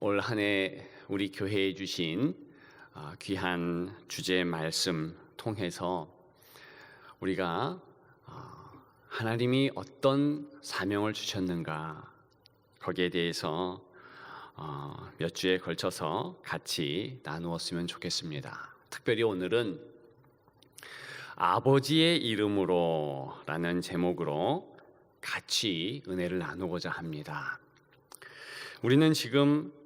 올 한 해 우리 교회에 주신 귀한 주제 말씀 통해서 우리가 하나님이 어떤 사명을 주셨는가, 거기에 대해서 몇 주에 걸쳐서 같이 나누었으면 좋겠습니다. 특별히 오늘은 아버지의 이름으로 라는 제목으로 같이 은혜를 나누고자 합니다. 우리는 지금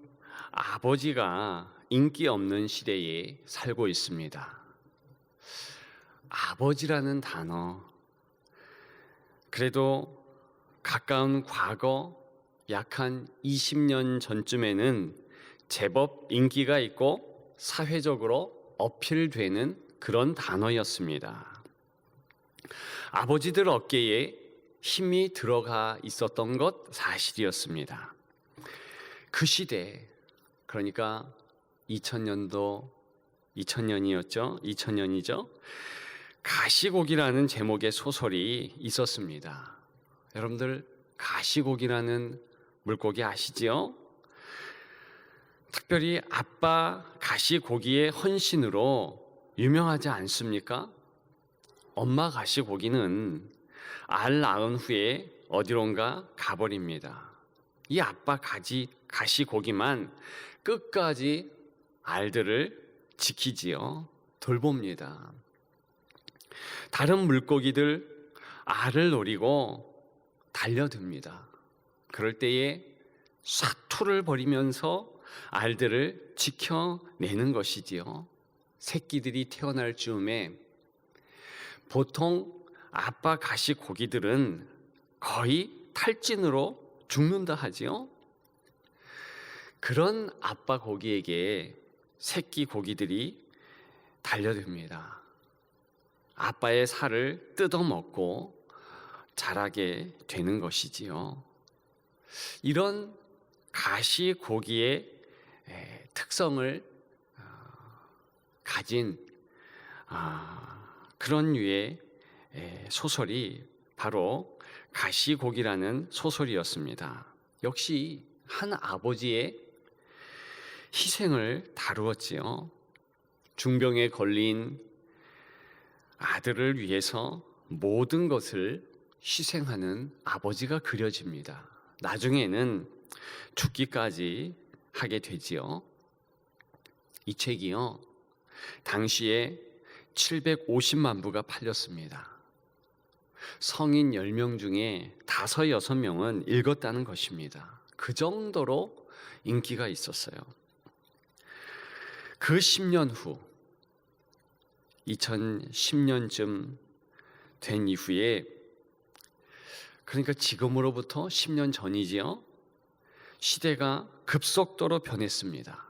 아버지가 인기 없는 시대에 살고 있습니다. 아버지라는 단어, 그래도 가까운 과거 약 한 20년 전쯤에는 제법 인기가 있고 사회적으로 어필되는 그런 단어였습니다. 아버지들 어깨에 힘이 들어가 있었던 것 사실이었습니다. 그 시대, 그러니까 2000년이죠. 가시곡이라는 제목의 소설이 있었습니다. 여러분들 가시곡이라는 물고기 아시지요? 특별히 아빠 가시고기의 헌신으로 유명하지 않습니까? 엄마 가시고기는 알 낳은 후에 어디론가 가버립니다. 이 아빠 가시고기만 끝까지 알들을 지키지요. 돌봅니다. 다른 물고기들 알을 노리고 달려듭니다. 그럴 때에 사투를 벌이면서 알들을 지켜내는 것이지요. 새끼들이 태어날 즈음에 보통 아빠 가시고기들은 거의 탈진으로 죽는다 하지요. 그런 아빠 고기에게 새끼 고기들이 달려듭니다. 아빠의 살을 뜯어먹고 자라게 되는 것이지요. 이런 가시고기의 특성을 가진 그런 류의 소설이 바로 가시고기라는 소설이었습니다. 역시 한 아버지의 희생을 다루었지요. 중병에 걸린 아들을 위해서 모든 것을 희생하는 아버지가 그려집니다. 나중에는 죽기까지 하게 되지요. 이 책이요, 당시에 750만 부가 팔렸습니다. 성인 10명 중에 5, 6명은 읽었다는 것입니다. 그 정도로 인기가 있었어요. 그 10년 후 2010년쯤 된 이후에, 그러니까 지금으로부터 10년 전이지요, 시대가 급속도로 변했습니다.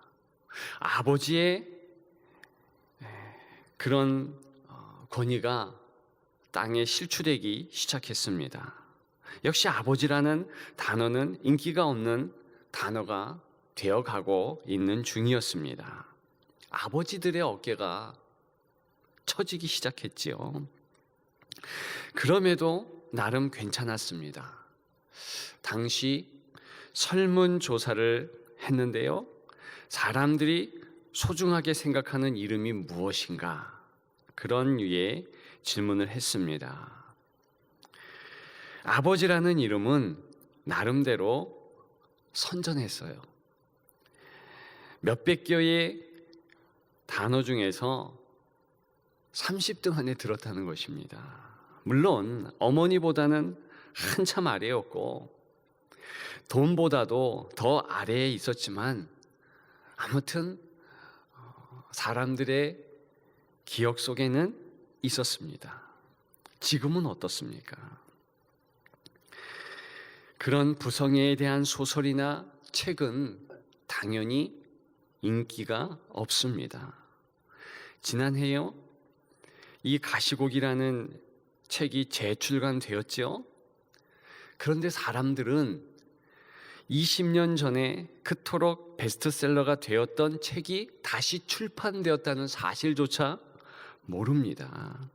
아버지의 그런 권위가 땅에 실추되기 시작했습니다. 역시 아버지라는 단어는 인기가 없는 단어가 되어가고 있는 중이었습니다. 아버지들의 어깨가 처지기 시작했지요. 그럼에도 나름 괜찮았습니다. 당시 설문조사를 했는데요, 사람들이 소중하게 생각하는 이름이 무엇인가, 그런 류의 질문을 했습니다. 아버지라는 이름은 나름대로 선전했어요. 몇백 개의 단어 중에서 30등 안에 들었다는 것입니다. 물론 어머니보다는 한참 아래였고 돈보다도 더 아래에 있었지만, 아무튼 사람들의 기억 속에는 있었습니다. 지금은 어떻습니까? 그런 부성애에 대한 소설이나 책은 당연히 인기가 없습니다. 지난해요, 이 가시곡이라는 책이 재출간되었죠. 그런데 사람들은 20년 전에 그토록 베스트셀러가 되었던 책이 다시 출판되었다는 사실조차 모릅니다.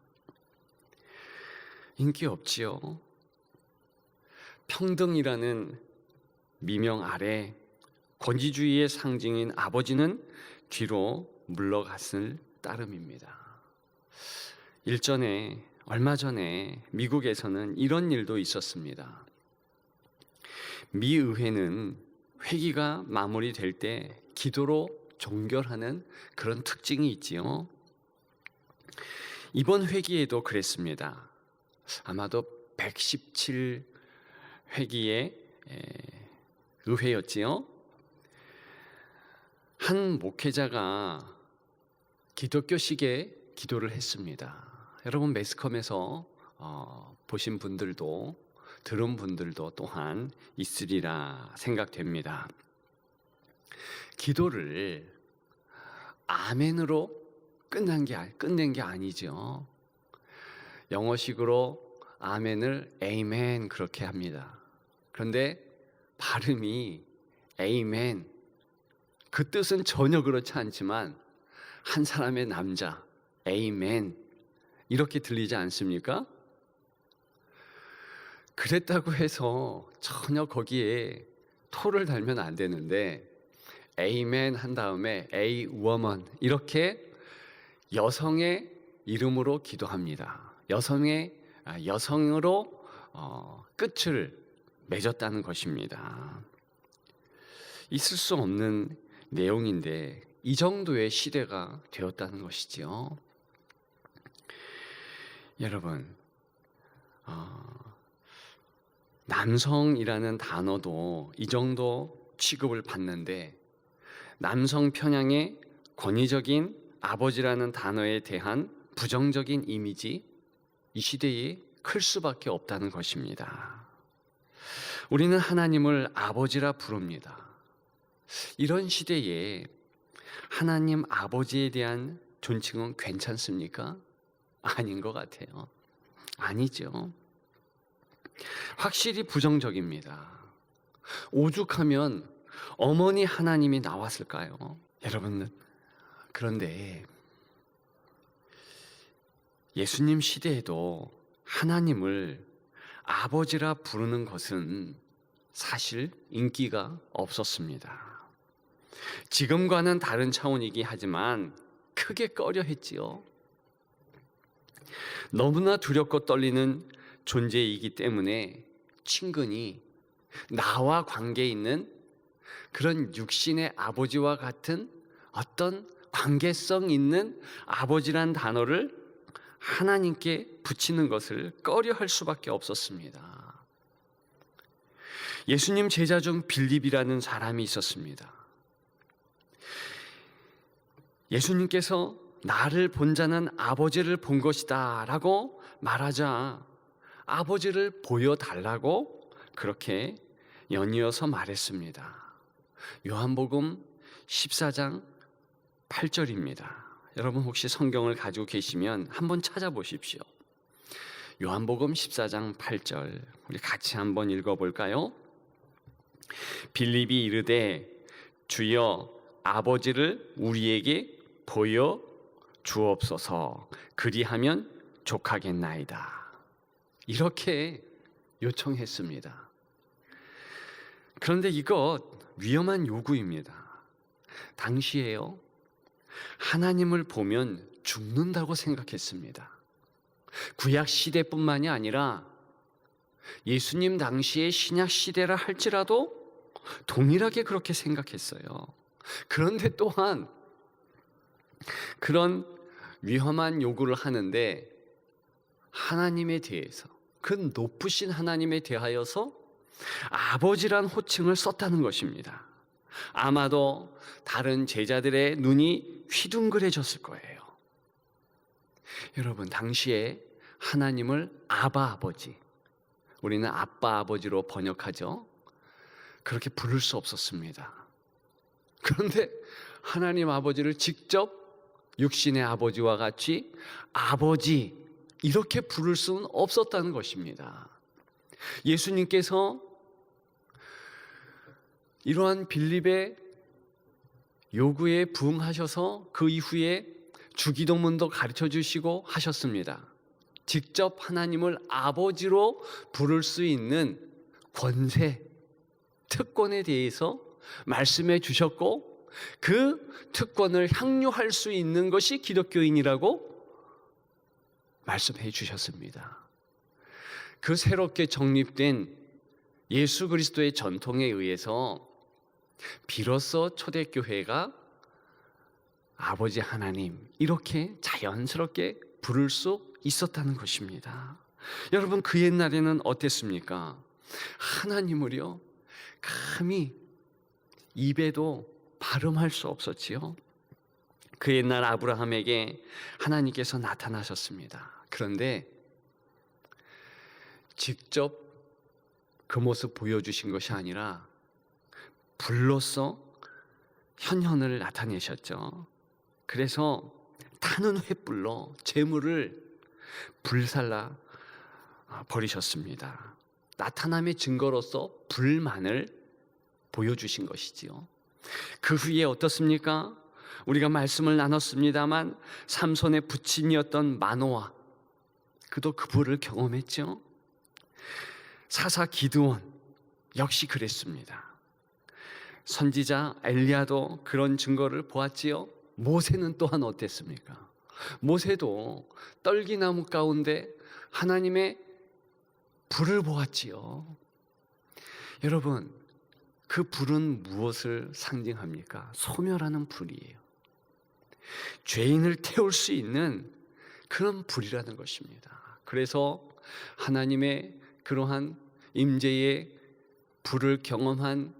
인기 없지요. 평등이라는 미명 아래 권위주의의 상징인 아버지는 뒤로 물러갔을 따름입니다. 얼마 전에 미국에서는 이런 일도 있었습니다. 미 의회는 회기가 마무리될 때 기도로 종결하는 그런 특징이 있지요. 이번 회기에도 그랬습니다. 아마도 117회기의 의회였지요. 한 목회자가 기독교식의 기도를 했습니다. 여러분 매스컴에서 보신 분들도 들은 분들도 또한 있으리라 생각됩니다. 기도를 아멘으로 끝낸 게 아니죠. 영어식으로 아멘을 에이멘 그렇게 합니다. 그런데 발음이 에이멘, 그 뜻은 전혀 그렇지 않지만 한 사람의 남자 에이멘 이렇게 들리지 않습니까? 그랬다고 해서 전혀 거기에 토를 달면 안 되는데 에이멘 한 다음에 A woman 이렇게 여성의 이름으로 기도합니다. 여성으로 끝을 맺었다는 것입니다. 있을 수 없는 내용인데 이 정도의 시대가 되었다는 것이지요. 여러분, 남성이라는 단어도 이 정도 취급을 받는데 남성 편향의 권위적인 아버지라는 단어에 대한 부정적인 이미지 이 시대에 클 수밖에 없다는 것입니다. 우리는 하나님을 아버지라 부릅니다. 이런 시대에 하나님 아버지에 대한 존칭은 괜찮습니까? 아닌 것 같아요. 아니죠. 확실히 부정적입니다. 오죽하면 어머니 하나님이 나왔을까요? 여러분, 그런데 예수님 시대에도 하나님을 아버지라 부르는 것은 사실 인기가 없었습니다. 지금과는 다른 차원이긴 하지만 크게 꺼려했지요. 너무나 두렵고 떨리는 존재이기 때문에 친근히 나와 관계 있는 그런 육신의 아버지와 같은 어떤 관계성 있는 아버지란 단어를 하나님께 붙이는 것을 꺼려할 수밖에 없었습니다. 예수님 제자 중 빌립이라는 사람이 있었습니다. 예수님께서 나를 본 자는 아버지를 본 것이다 라고 말하자 아버지를 보여달라고 그렇게 연이어서 말했습니다. 요한복음 14장 8절입니다. 여러분 혹시 성경을 가지고 계시면 한번 찾아보십시오. 요한복음 14장 8절 우리 같이 한번 읽어볼까요? 빌립이 이르되 주여 아버지를 우리에게 보여 주옵소서 그리하면 족하겠나이다. 이렇게 요청했습니다. 그런데 이것 위험한 요구입니다. 당시에요, 하나님을 보면 죽는다고 생각했습니다. 구약 시대뿐만이 아니라 예수님 당시의 신약 시대라 할지라도 동일하게 그렇게 생각했어요. 그런데 또한 그런 위험한 요구를 하는데 하나님에 대해서, 그 높으신 하나님에 대하여서 아버지란 호칭을 썼다는 것입니다. 아마도 다른 제자들의 눈이 휘둥그레졌을 거예요. 여러분, 당시에 하나님을 아바 아버지, 우리는 아빠 아버지로 번역하죠. 그렇게 부를 수 없었습니다. 그런데 하나님 아버지를 직접 육신의 아버지와 같이 아버지 이렇게 부를 수는 없었다는 것입니다. 예수님께서 이러한 빌립의 요구에 부응하셔서 그 이후에 주기도문도 가르쳐 주시고 하셨습니다. 직접 하나님을 아버지로 부를 수 있는 권세, 특권에 대해서 말씀해 주셨고 그 특권을 향유할 수 있는 것이 기독교인이라고 말씀해 주셨습니다. 그 새롭게 정립된 예수 그리스도의 전통에 의해서 비로소 초대교회가 아버지 하나님 이렇게 자연스럽게 부를 수 있었다는 것입니다. 여러분, 그 옛날에는 어땠습니까? 하나님을요 감히 입에도 발음할 수 없었지요. 그 옛날 아브라함에게 하나님께서 나타나셨습니다. 그런데 직접 그 모습 보여주신 것이 아니라 불로써 현현을 나타내셨죠. 그래서 타는 횃불로 재물을 불살라 버리셨습니다. 나타남의 증거로서 불만을 보여주신 것이지요. 그 후에 어떻습니까? 우리가 말씀을 나눴습니다만 삼손의 부친이었던 마노아, 그도 그 불을 경험했죠. 사사 기드온 역시 그랬습니다. 선지자 엘리야도 그런 증거를 보았지요. 모세는 또한 어땠습니까? 모세도 떨기나무 가운데 하나님의 불을 보았지요. 여러분, 그 불은 무엇을 상징합니까? 소멸하는 불이에요. 죄인을 태울 수 있는 그런 불이라는 것입니다. 그래서 하나님의 그러한 임재의 불을 경험한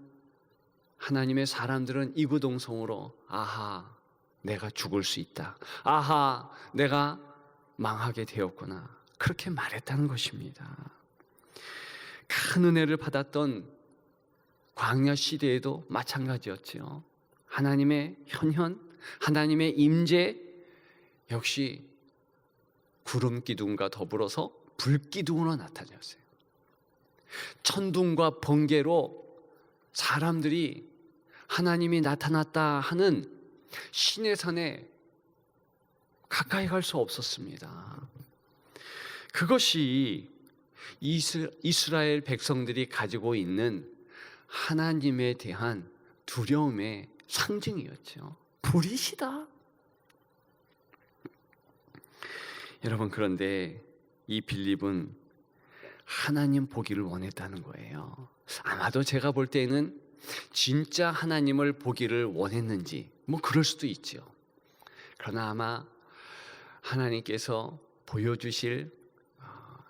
하나님의 사람들은 이구동성으로 아하, 내가 죽을 수 있다. 아하, 내가 망하게 되었구나. 그렇게 말했다는 것입니다. 큰 은혜를 받았던 광야 시대에도 마찬가지였지요. 하나님의 현현, 하나님의 임재 역시 구름 기둥과 더불어서 불 기둥으로 나타났어요. 천둥과 번개로 사람들이 하나님이 나타났다 하는 신의 산에 가까이 갈 수 없었습니다. 그것이 이스라엘 백성들이 가지고 있는 하나님에 대한 두려움의 상징이었죠. 불이시다. 여러분, 그런데 이 빌립은 하나님 보기를 원했다는 거예요. 아마도 제가 볼 때는 진짜 하나님을 보기를 원했는지 그럴 수도 있죠. 그러나 아마 하나님께서 보여주실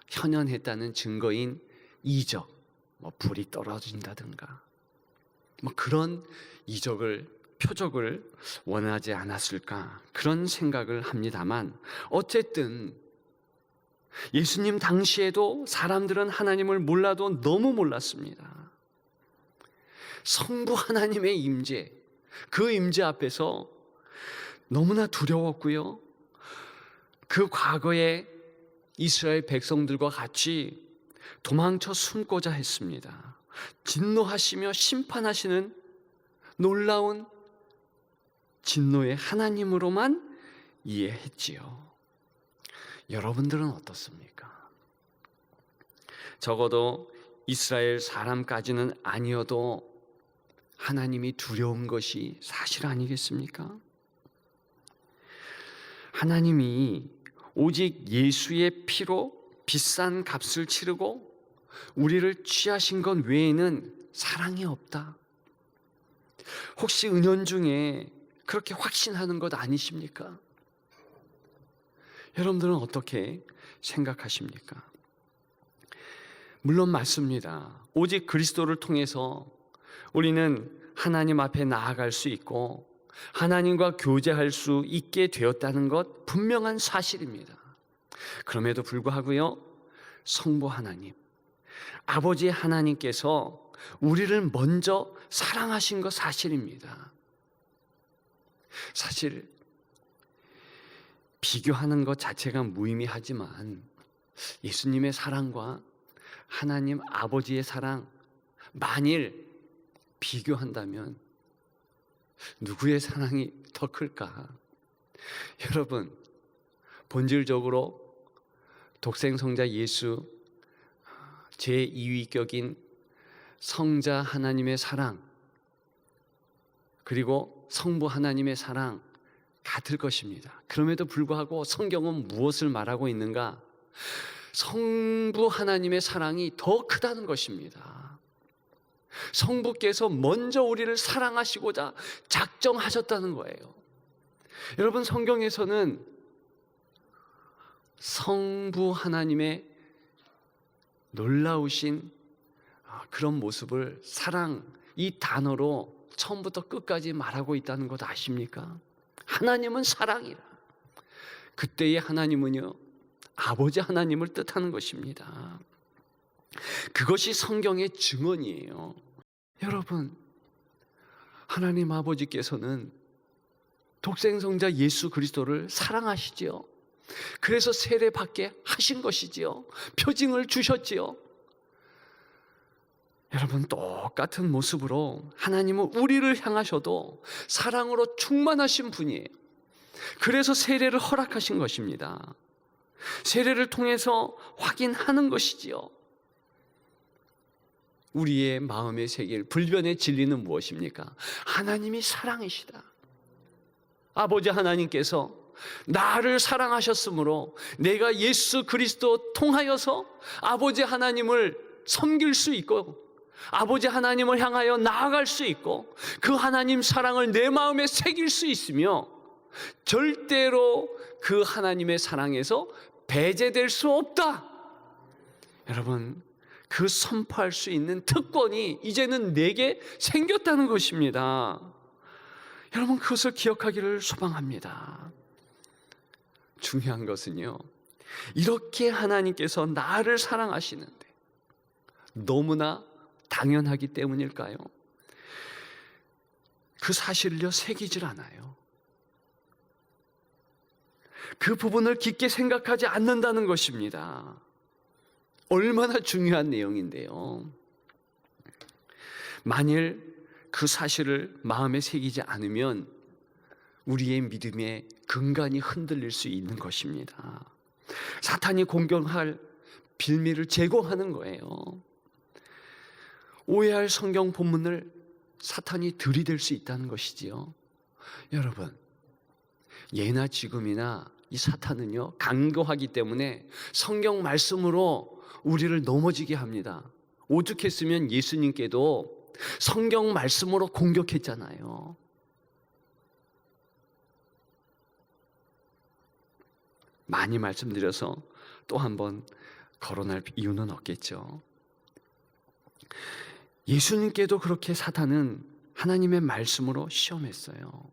현현했다는 증거인 이적, 불이 떨어진다든가 그런 이적을 표적을 원하지 않았을까 그런 생각을 합니다만, 어쨌든 예수님 당시에도 사람들은 하나님을 몰라도 너무 몰랐습니다. 성부 하나님의 임재, 그 임재 앞에서 너무나 두려웠고요. 그 과거에 이스라엘 백성들과 같이 도망쳐 숨고자 했습니다. 진노하시며 심판하시는 놀라운 진노의 하나님으로만 이해했지요. 여러분들은 어떻습니까? 적어도 이스라엘 사람까지는 아니어도 하나님이 두려운 것이 사실 아니겠습니까? 하나님이 오직 예수의 피로 비싼 값을 치르고 우리를 취하신 것 외에는 사랑이 없다. 혹시 은연중에 그렇게 확신하는 것 아니십니까? 여러분들은 어떻게 생각하십니까? 물론 맞습니다. 오직 그리스도를 통해서 우리는 하나님 앞에 나아갈 수 있고 하나님과 교제할 수 있게 되었다는 것 분명한 사실입니다. 그럼에도 불구하고요, 성부 하나님, 아버지 하나님께서 우리를 먼저 사랑하신 것 사실입니다. 사실 비교하는 것 자체가 무의미하지만 예수님의 사랑과 하나님 아버지의 사랑, 만일 비교한다면 누구의 사랑이 더 클까? 여러분, 본질적으로 독생성자 예수 제2위격인 성자 하나님의 사랑, 그리고 성부 하나님의 사랑 같을 것입니다. 그럼에도 불구하고 성경은 무엇을 말하고 있는가? 성부 하나님의 사랑이 더 크다는 것입니다. 성부께서 먼저 우리를 사랑하시고자 작정하셨다는 거예요. 여러분, 성경에서는 성부 하나님의 놀라우신 그런 모습을 사랑, 이 단어로 처음부터 끝까지 말하고 있다는 것 아십니까? 하나님은 사랑이라. 그때의 하나님은요, 아버지 하나님을 뜻하는 것입니다. 그것이 성경의 증언이에요. 여러분, 하나님 아버지께서는 독생성자 예수 그리스도를 사랑하시지요. 그래서 세례받게 하신 것이지요. 표징을 주셨지요. 여러분, 똑같은 모습으로 하나님은 우리를 향하셔도 사랑으로 충만하신 분이에요. 그래서 세례를 허락하신 것입니다. 세례를 통해서 확인하는 것이지요. 우리의 마음에 새길 불변의 진리는 무엇입니까? 하나님이 사랑이시다. 아버지 하나님께서 나를 사랑하셨으므로 내가 예수 그리스도 통하여서 아버지 하나님을 섬길 수 있고 아버지 하나님을 향하여 나아갈 수 있고 그 하나님 사랑을 내 마음에 새길 수 있으며 절대로 그 하나님의 사랑에서 배제될 수 없다. 여러분, 그 선포할 수 있는 특권이 이제는 내게 생겼다는 것입니다. 여러분, 그것을 기억하기를 소망합니다. 중요한 것은요, 이렇게 하나님께서 나를 사랑하시는데 너무나 당연하기 때문일까요? 그 사실을요, 새기질 않아요. 그 부분을 깊게 생각하지 않는다는 것입니다. 얼마나 중요한 내용인데요. 만일 그 사실을 마음에 새기지 않으면 우리의 믿음의 근간이 흔들릴 수 있는 것입니다. 사탄이 공격할 빌미를 제공하는 거예요. 오해할 성경 본문을 사탄이 들이댈 수 있다는 것이지요. 여러분, 예나 지금이나 이 사탄은요, 강도하기 때문에 성경 말씀으로 우리를 넘어지게 합니다. 오죽했으면 예수님께도 성경 말씀으로 공격했잖아요. 많이 말씀드려서 또 한번 거론할 이유는 없겠죠. 예수님께도 그렇게 사탄은 하나님의 말씀으로 시험했어요.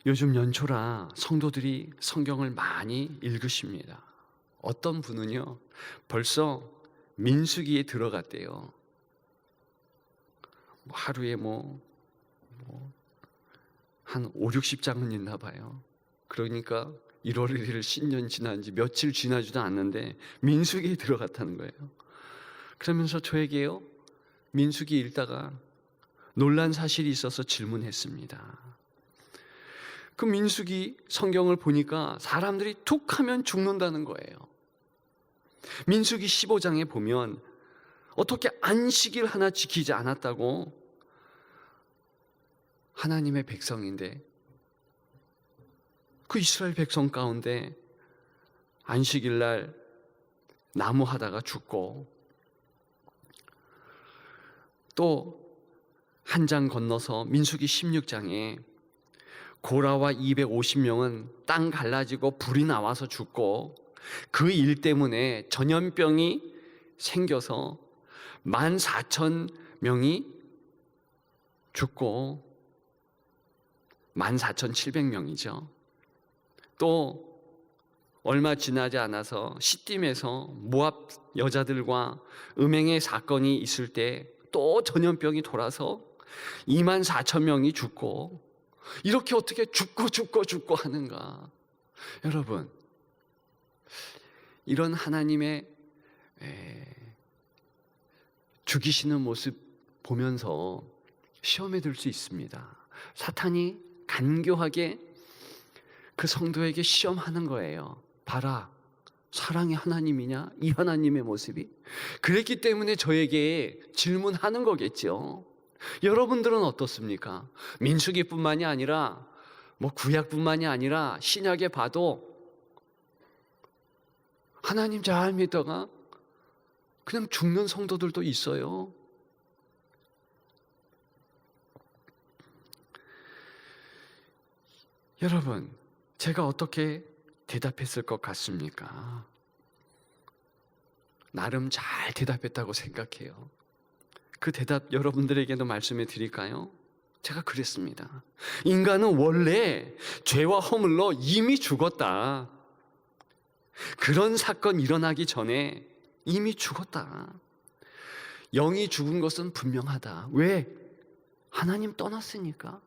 요즘 연초라 성도들이 성경을 많이 읽으십니다. 어떤 분은요, 벌써 민수기에 들어갔대요. 하루에 한 5, 60장은 있나 봐요. 그러니까 1월 1일 신년 지난 지 며칠 지나지도 않는데 민수기에 들어갔다는 거예요. 그러면서 저에게요, 민수기 읽다가 놀란 사실이 있어서 질문했습니다. 그 민수기 성경을 보니까 사람들이 툭 하면 죽는다는 거예요. 민수기 15장에 보면 어떻게 안식일 하나 지키지 않았다고, 하나님의 백성인데 그 이스라엘 백성 가운데 안식일 날 나무 하다가 죽고, 또 한 장 건너서 민수기 16장에 고라와 250명은 땅 갈라지고 불이 나와서 죽고, 그 일 때문에 전염병이 생겨서 14,000명이 죽고 14,700명이죠. 또 얼마 지나지 않아서 시딤에서 모압 여자들과 음행의 사건이 있을 때 또 전염병이 돌아서 24,000명이 죽고, 이렇게 어떻게 죽고 하는가? 여러분, 이런 하나님의 죽이시는 모습 보면서 시험에 들 수 있습니다. 사탄이 간교하게 그 성도에게 시험하는 거예요. 봐라, 사랑의 하나님이냐? 이 하나님의 모습이. 그랬기 때문에 저에게 질문하는 거겠죠. 여러분들은 어떻습니까? 민수기뿐만이 아니라 구약뿐만이 아니라 신약에 봐도 하나님 잘 믿다가 그냥 죽는 성도들도 있어요. 여러분, 제가 어떻게 대답했을 것 같습니까? 나름 잘 대답했다고 생각해요. 그 대답 여러분들에게도 말씀해 드릴까요? 제가 그랬습니다. 인간은 원래 죄와 허물로 이미 죽었다. 그런 사건 일어나기 전에 이미 죽었다. 영이 죽은 것은 분명하다. 왜? 하나님 떠났으니까.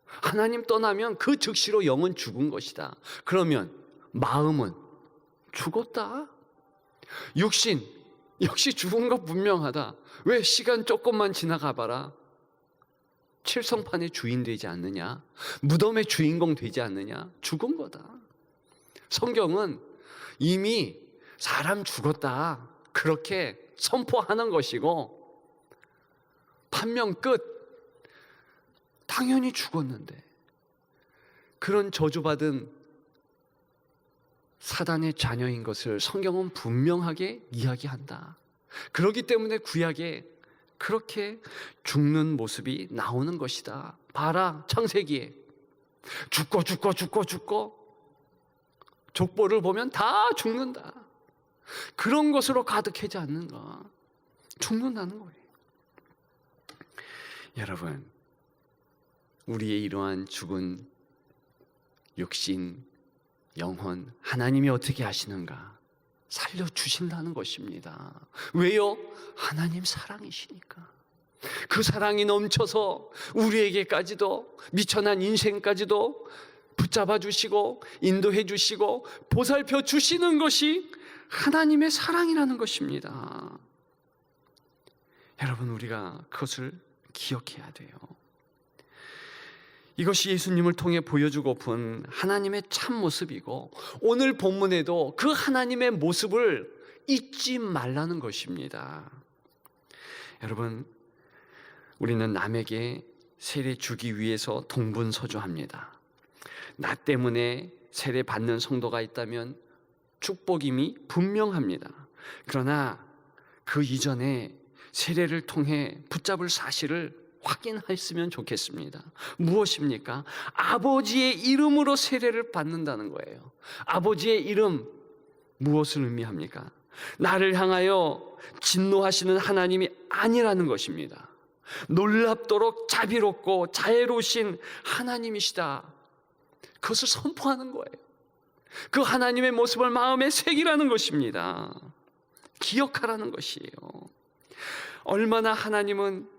하나님 떠나면 그 즉시로 영은 죽은 것이다. 그러면 마음은 죽었다. 육신 역시 죽은 거 분명하다. 왜? 시간 조금만 지나가 봐라. 칠성판의 주인 되지 않느냐? 무덤의 주인공 되지 않느냐? 죽은 거다. 성경은 이미 사람 죽었다 그렇게 선포하는 것이고, 판명 끝. 당연히 죽었는데 그런 저주받은 사단의 자녀인 것을 성경은 분명하게 이야기한다. 그렇기 때문에 구약에 그렇게 죽는 모습이 나오는 것이다. 봐라, 창세기에 죽고 족보를 보면 다 죽는다. 그런 것으로 가득하지 않는가? 죽는다는 거예요. 여러분, 우리의 이러한 죽은 육신, 영혼, 하나님이 어떻게 하시는가? 살려주신다는 것입니다. 왜요? 하나님 사랑이시니까. 그 사랑이 넘쳐서 우리에게까지도, 미천한 인생까지도 붙잡아 주시고 인도해 주시고 보살펴 주시는 것이 하나님의 사랑이라는 것입니다. 여러분, 우리가 그것을 기억해야 돼요. 이것이 예수님을 통해 보여주고픈 하나님의 참모습이고, 오늘 본문에도 그 하나님의 모습을 잊지 말라는 것입니다. 여러분, 우리는 남에게 세례 주기 위해서 동분서주합니다. 나 때문에 세례 받는 성도가 있다면 축복임이 분명합니다. 그러나 그 이전에 세례를 통해 붙잡을 사실을 확인했으면 좋겠습니다. 무엇입니까? 아버지의 이름으로 세례를 받는다는 거예요. 아버지의 이름, 무엇을 의미합니까? 나를 향하여 진노하시는 하나님이 아니라는 것입니다. 놀랍도록 자비롭고 자애로우신 하나님이시다. 그것을 선포하는 거예요. 그 하나님의 모습을 마음에 새기라는 것입니다. 기억하라는 것이에요. 얼마나 하나님은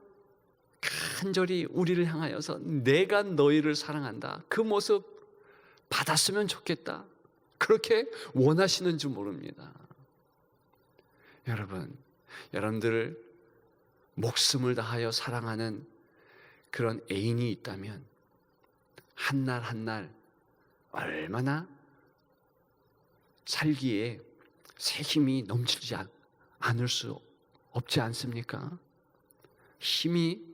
간절히 우리를 향하여서 내가 너희를 사랑한다, 그 모습 받았으면 좋겠다, 그렇게 원하시는지 모릅니다. 여러분들을 목숨을 다하여 사랑하는 그런 애인이 있다면 한날 한날 얼마나 살기에 새 힘이 넘치지 않을 수 없지 않습니까? 힘이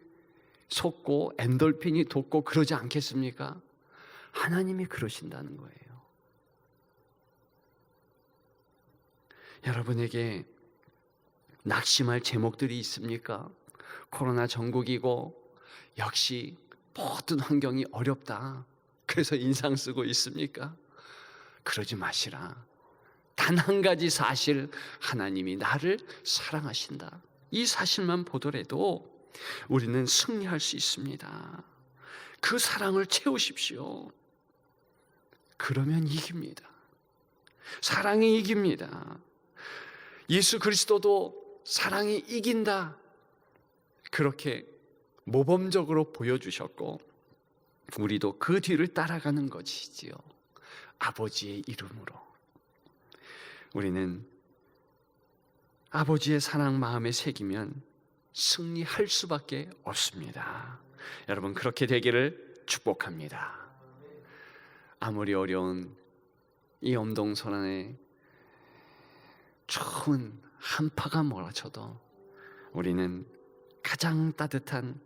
솟고 엔돌핀이 돋고 그러지 않겠습니까? 하나님이 그러신다는 거예요. 여러분에게 낙심할 제목들이 있습니까? 코로나 전국이고 역시 모든 환경이 어렵다, 그래서 인상 쓰고 있습니까? 그러지 마시라. 단 한 가지 사실, 하나님이 나를 사랑하신다, 이 사실만 보더라도 우리는 승리할 수 있습니다. 그 사랑을 채우십시오. 그러면 이깁니다. 사랑이 이깁니다. 예수 그리스도도 사랑이 이긴다, 그렇게 모범적으로 보여주셨고, 우리도 그 뒤를 따라가는 것이지요. 아버지의 이름으로. 우리는 아버지의 사랑 마음에 새기면 승리할 수밖에 없습니다. 여러분, 그렇게 되기를 축복합니다. 아무리 어려운 이 엄동설안에 추운 한파가 몰아쳐도 우리는 가장 따뜻한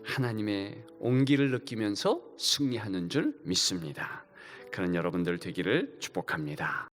하나님의 온기를 느끼면서 승리하는 줄 믿습니다. 그런 여러분들 되기를 축복합니다.